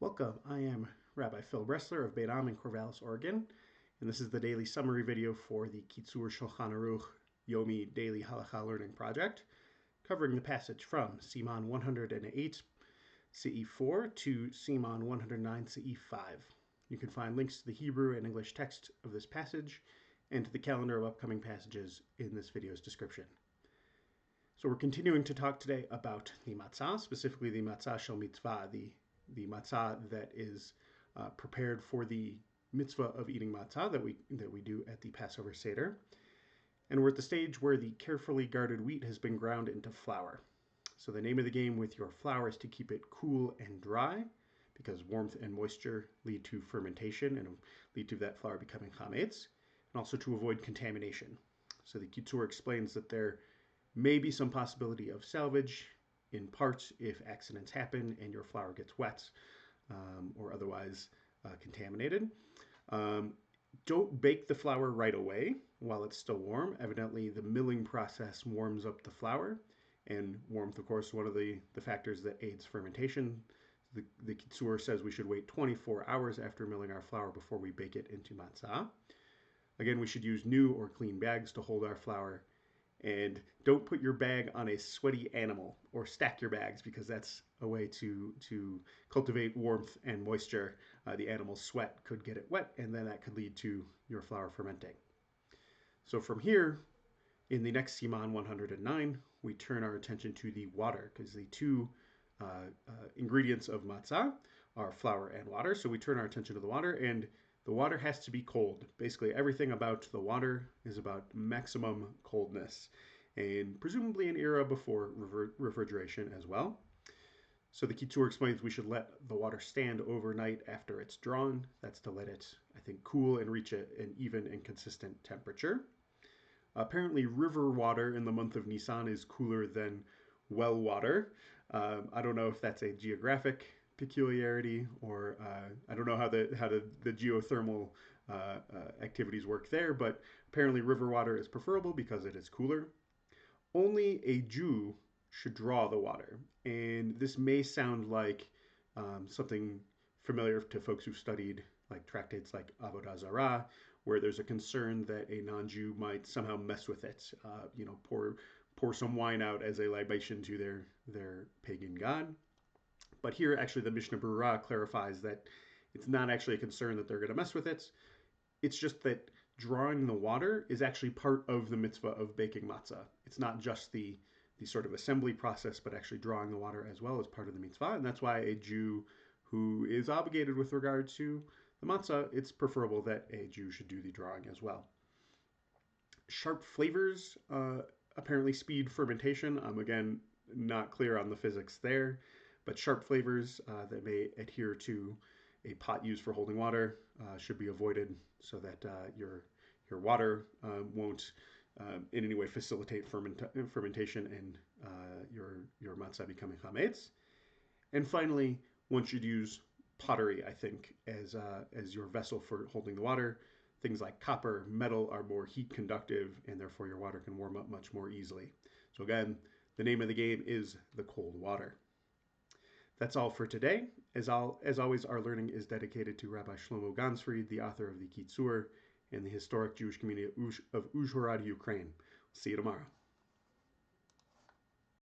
Welcome, I am Rabbi Phil Bressler of Beit Am in Corvallis, Oregon, and this is the daily summary video for the Kitzur Shulchan Aruch Yomi Daily Halacha Learning Project, covering the passage from Siman 108 CE 4 to Siman 109 CE 5. You can find links to the Hebrew and English text of this passage and to the calendar of upcoming passages in this video's description. So we're continuing to talk today about the matzah, specifically the matzah shel mitzvah, the matzah that is prepared for the mitzvah of eating matzah that we do at the Passover Seder. And we're at the stage where the carefully guarded wheat has been ground into flour. So the name of the game with your flour is to keep it cool and dry, because warmth and moisture lead to fermentation and lead to that flour becoming chametz, and also to avoid contamination. So the Kitzur explains that there may be some possibility of salvage in parts if accidents happen and your flour gets wet or otherwise contaminated. Don't bake the flour right away while it's still warm. Evidently, the milling process warms up the flour, and warmth, of course, one of the factors that aids fermentation. The Kitzur says we should wait 24 hours after milling our flour before we bake it into matzah. Again, we should use new or clean bags to hold our flour. And don't put your bag on a sweaty animal or stack your bags, because that's a way to cultivate warmth and moisture. The animal's sweat could get it wet, and then that could lead to your flour fermenting. So from here, in the next Siman 109, we turn our attention to the water, because the two ingredients of matzah are flour and water. So we turn our attention to the water, and the water has to be cold. Basically, everything about the water is about maximum coldness, and presumably an era before refrigeration as well. So the Kitzur explains we should let the water stand overnight after it's drawn. That's to let it, I think, cool and reach an even and consistent temperature. Apparently, river water in the month of Nisan is cooler than well water. I don't know if that's a geographic peculiarity, or I don't know how the geothermal activities work there, but apparently river water is preferable because it is cooler. Only a Jew should draw the water, and this may sound like something familiar to folks who've studied like tractates like Avodah Zarah, where there's a concern that a non-Jew might somehow mess with it, pour some wine out as a libation to their pagan god. But here, actually, the Mishnah Berurah clarifies that it's not actually a concern that they're going to mess with it. It's just that drawing the water is actually part of the mitzvah of baking matzah. It's not just the sort of assembly process, but actually drawing the water as well as part of the mitzvah. And that's why a Jew who is obligated with regard to the matzah, it's preferable that a Jew should do the drawing as well. Sharp flavors apparently speed fermentation. I'm, again, not clear on the physics there. But sharp flavors that may adhere to a pot used for holding water should be avoided, so that your water won't in any way facilitate fermentation and your matzah becoming chametz. And finally, one should use pottery, I think, as your vessel for holding the water. Things like copper, metal are more heat conductive, and therefore your water can warm up much more easily. So again, the name of the game is the cold water. That's all for today. As always, our learning is dedicated to Rabbi Shlomo Gansfried, the author of the Kitzur, and the historic Jewish community of Uzhhorod, Ukraine. See you tomorrow.